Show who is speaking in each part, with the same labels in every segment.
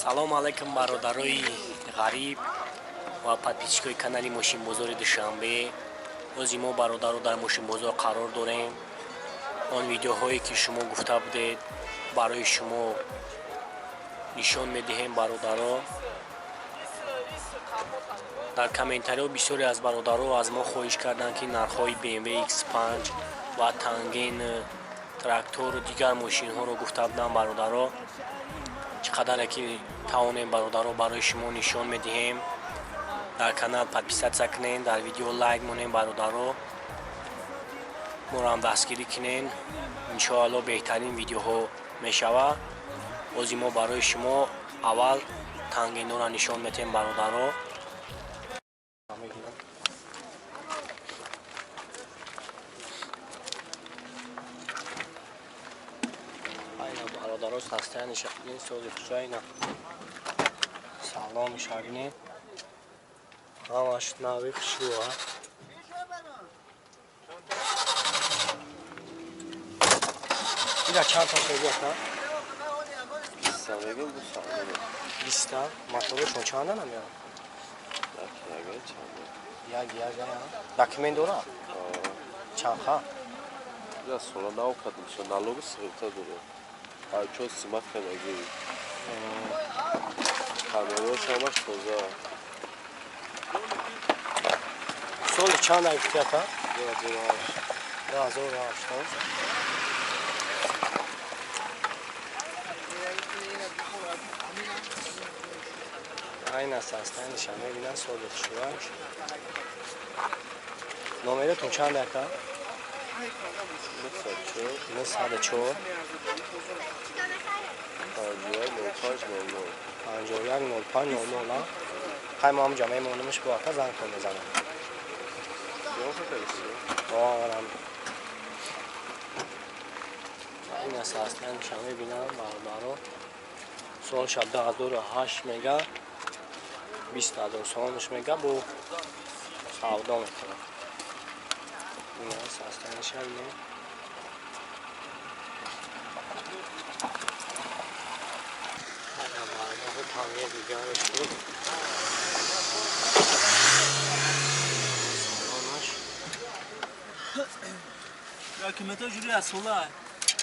Speaker 1: Салом алейкум бародарои ғариб ва подписчикои канали Мошинбозори Душанбе. Ози мо бародаро дар Мошинбозор қарор дорем. Он видеоҳое ки шумо гуфта будед барои шумо нишон медиҳем бародаро. Дар комментариҳо бисёре аз бародаро аз мо хоҳиш карданд ки нархҳои BMW X5 ва Тангено трактор дигар мошинҳоро гуфта буданд бародаро. چه قدر که توانیم برادرها برای شما نشان میدهیم. در کانال подписаться کنین، در ویدیو لایک مونین برادرها. ما را هم دستگیری کنین. ان شاء الله بهترین ویدیوها میشود. از ما برای شما اول تانگینو را نشان میدیم برادرها. برادرها هستن شکلی سوزی خوشاینا سلام شارینه همش ناوی خوشیوه اینا چند تا شدیت نه؟
Speaker 2: 20 تا بگیم
Speaker 1: 20 تا؟ موتورشون چنده نمیاد؟ یک دکمنت داره؟ چند خواه؟
Speaker 2: یا سولا ناو کدیم شو نالوگ سخیرتا داره چون سیمت کنه گیری کامیروش همش توزه
Speaker 1: سول چند افتیت ها؟ 2008 این اساستان نشانه بینن سول شوش نمرتون چند دکا؟ 904 510500 خواهی ما هم جامعه مونمش با آتا زن کن بزنم این اساسن شامه بینم بردارو سال شب 8 مگا 20 سالش مگا بو سعودا میکنم این اساسن شامه تانگه دیگرش بود
Speaker 3: داکیمنتا جوری از سولا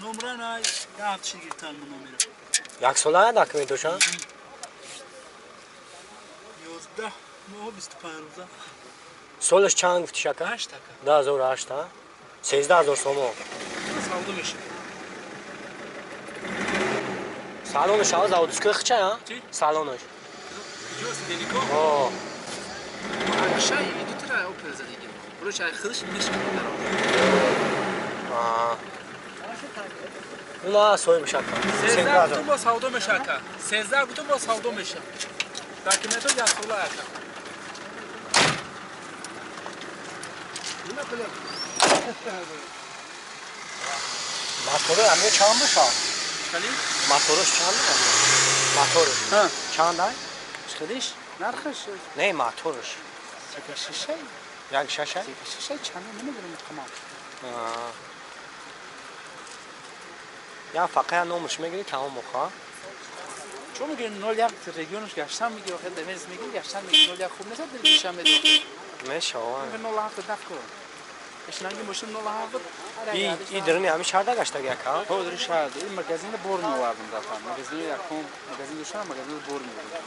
Speaker 3: نمره نه یه هفته شد گرفتن من نمره
Speaker 1: یک سولا داکیمنتوشان
Speaker 3: 11 ماه 25 روزه
Speaker 1: سولش چند گفتی شکر؟
Speaker 3: 8 تکه
Speaker 1: 2008 13000 سومو
Speaker 3: سعوده میشه
Speaker 1: سالونش از اودسکو خچه ها؟
Speaker 3: چی؟
Speaker 1: سالونش
Speaker 3: جوست دلیکو؟
Speaker 1: آه
Speaker 3: شای این دو تا اوپر زدگی برو شای خودش میشه
Speaker 1: آه اونا سوی بشکر
Speaker 3: 13 گفتم با سعوده میشه که 13 گفتم با سعوده میشه داکیمنتو یا سولا اکا
Speaker 1: موتور همه چند بشه؟
Speaker 3: کلی؟
Speaker 1: موتورش چند بشه؟ موتورش
Speaker 3: ها
Speaker 1: چند های؟
Speaker 3: خودش نرخش
Speaker 1: نه موتورش
Speaker 3: شیشه
Speaker 1: یک ششه؟
Speaker 3: شیشه چند نمیدونم تمام
Speaker 1: یا فقط نومش میگیری تمام مخا
Speaker 3: چون میگه 01 رژیونش گشتن میگه خیلی دمیز میگه گشتن میگه 01 خوب نیست درگیرش هم میگه
Speaker 1: میشه آن
Speaker 3: میگه 07 دفکو اشنانگی ماشین 07
Speaker 1: این درنی همی چهارده گشته گه که
Speaker 3: تو درش هست این مگزین بور میوردم دفعه مگزین یکم مگزین دوشم مگزین بور میوردم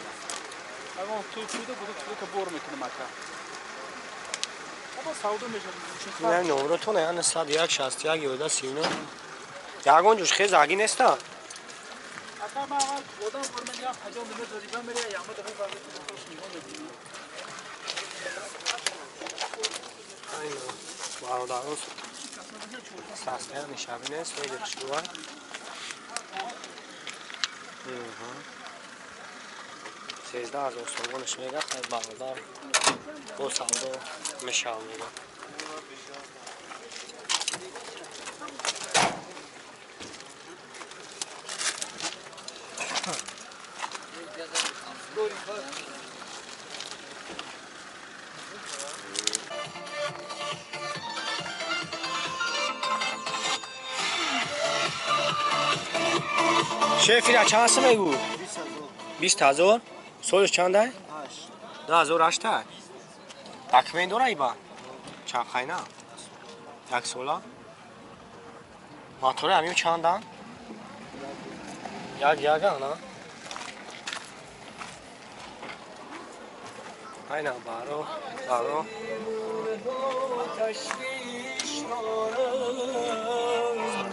Speaker 3: اما تو چوده بود تو که بور میکنه مکه اما سعوده میشه
Speaker 1: نه نمره تو نه نسبت 161 11 39 یگان جوش خیلی زاگی نیست
Speaker 3: اصلا ما اول بودم برم یا حجم میره زریبا میره یا ما دفعه بعد توش میگم
Speaker 1: اینو برادران ساستن نشابینه سوی درشوا 13000 سومونش میگه خیلی برادر با سعودا میشاو میگه شیفی را چند سمه گو؟ 20,000 سالش چنده؟
Speaker 2: 8
Speaker 1: 2008 تکمین داره ایبا چند خیلی نه یک ساله ماتوره همیو چندن؟ یک نه اینا بارو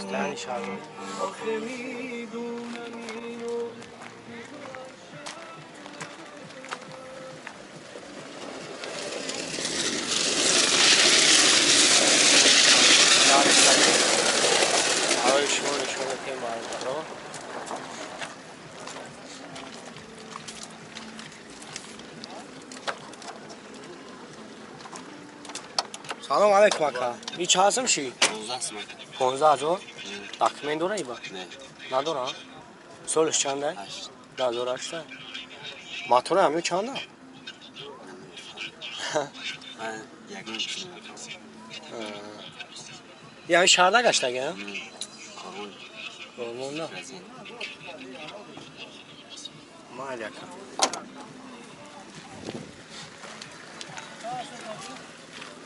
Speaker 1: ساختنی شد هوای شما نشون که بارو سلام علیکم اکا این چه هستم شی؟ 15,000 تکمین داره ای با؟
Speaker 2: نه
Speaker 1: نداره؟ سالش چنده؟
Speaker 2: 8
Speaker 1: 2008 ماتوره همیو چنده؟
Speaker 2: من یگان
Speaker 1: یعنی شهرده گشته گه؟
Speaker 2: کارون
Speaker 1: نه
Speaker 2: رزین
Speaker 1: مال یکا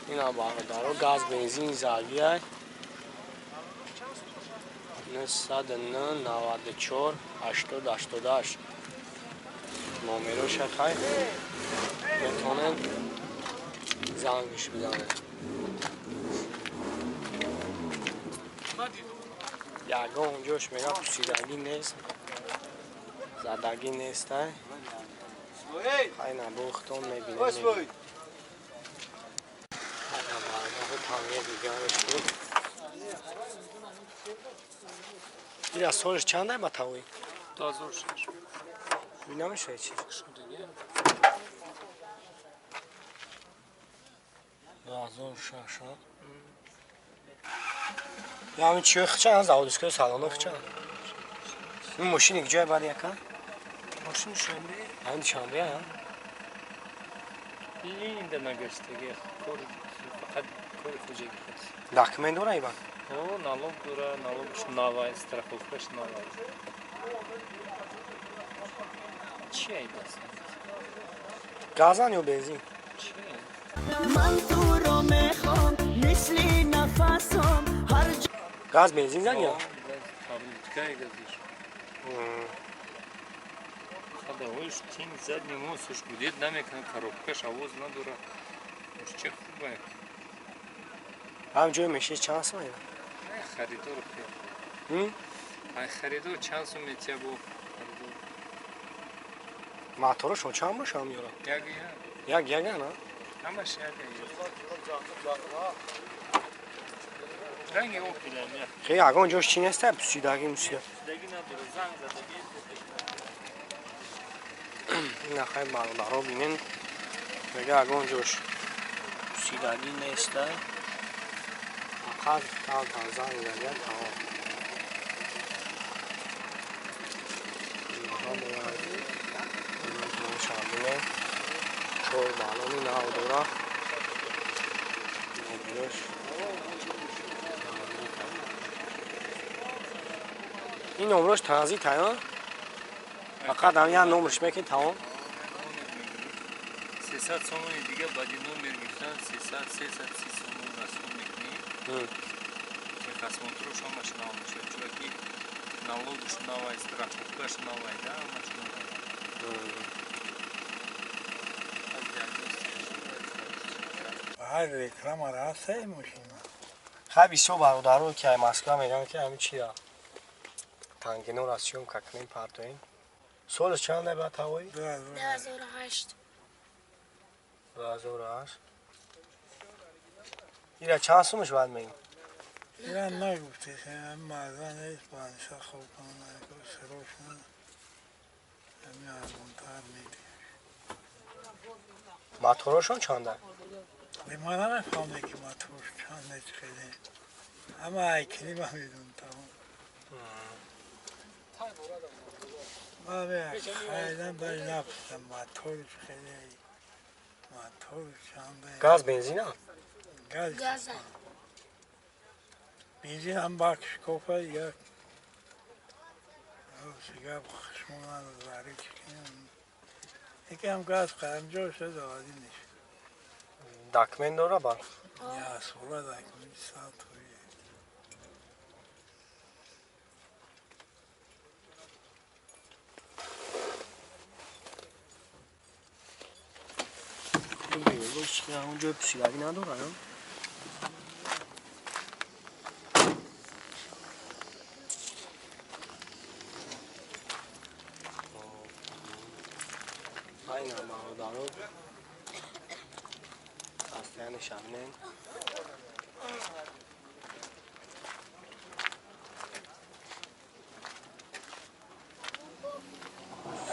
Speaker 1: اینا باقدارو گاز بنزین زاویه 909 94 80 نمرش خیلی میتونن زنگش بزنه یکا اونجاش میگه پوسیدگی نیست زدگی نیست خیلی نبوختون میبینیم این از سالش چنده با تاوی؟
Speaker 3: 2006
Speaker 1: نمیشه چی؟ 2006 یا همین چیه خچه از آودسکه سالانه خچه این ماشین یک جای بر یکا؟
Speaker 3: ماشین شنبه
Speaker 1: همین شنبه ها؟
Speaker 3: لینده نگشتگی فقط کار خوجه گفت
Speaker 1: داکمن داره ای با؟
Speaker 3: او налог داره налогش نوای страховкаш نوای چی ای بس
Speaker 1: گازان یا بنزین؟
Speaker 3: چی
Speaker 4: من تو رو میخوام مثل نفسم هر جا
Speaker 1: گاز بنزین زن یا؟
Speaker 3: табличкой газиш хада ойш тин задний мост уж гудеть намекан коробкаш авоз надора уж че хубай
Speaker 1: هم جای میشه چند سایه؟
Speaker 3: خریدار
Speaker 1: هم؟
Speaker 3: خریدار چند سو میتیا بو
Speaker 1: موتورشون چند باشه هم یورا؟ یک نه؟
Speaker 3: همش یک رنگ او پیلم یا
Speaker 1: خیلی اگه اونجاش چی نیسته پوسیدگی موسیده
Speaker 3: دیگه نداره زنگ زدگی
Speaker 1: این خیلی برادرها بینین میگه اگه اونجاش پوسیدگی نیسته فقط زنگ زده تمام شامله چوی بالونی نه دورا این نمرش ترانزیت ها فقط هم یه نمرش میکنی تمام
Speaker 3: 300 сомони дига баъди номер гирифтан 330 сомон расход мекунӣ ки хасмотрош ҳамаш нав мешад чура ки налогаш навай страховкаш навай да ҳамаш навай
Speaker 5: بعد رکلام راست ای ماشین
Speaker 1: خیلی بسیار برادرها که مسکو میگن که همین چی دا تانگینو راسیوم ککنین پارتوین سالش چنده بعد هوایی؟
Speaker 6: 2008
Speaker 1: 2008 ایره چند سومش باید میگیم؟
Speaker 5: ایران نگفتی هم مازن ایست بانشا خوب کنه که سروش نه همین آرمونتر میدی
Speaker 1: موتورشون چنده؟
Speaker 5: من نمیفهمه که ما توش چند خیلی اما ایکنی ما میدون تمام ما خیلی بای نفسم ما توش خیلی ما توش چنده
Speaker 1: گاز بنزین ها؟
Speaker 6: گازه
Speaker 5: بنزین هم باکش کوفه یا شگفت خشمونن و زهری چکنیم یکم گاز قرمجا شده عادی نیست
Speaker 1: داکمن داره با
Speaker 5: یا سولا داکمن سال تویه
Speaker 1: روش که اونجا پسیلگی نداره این هم برادرها خسته‌اند شبنم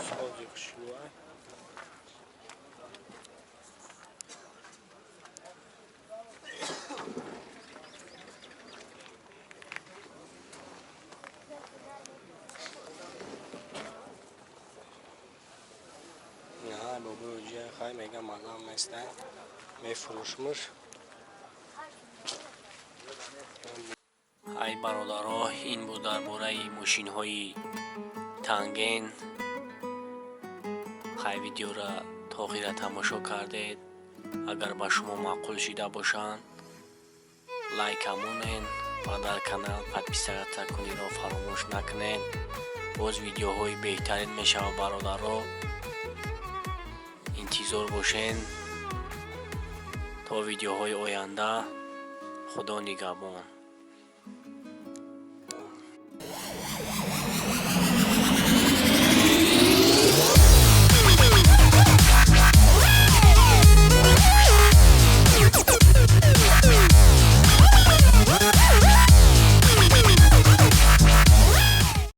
Speaker 1: سازی خوشیوه بابا خیلی میگم مردم هستن میفروشمش ای برادرها این بود درباره ماشین های تانگن خیلی ویدیو را تا آخر تماشا کردید اگر با شما معقول شده باشند لایک همونین و در کانال подписаться کنید را فراموش نکنید باز ویدیوهای بهترین میشه برادرها انتظار باشین تا ویدیوهای آینده خدا نگهبان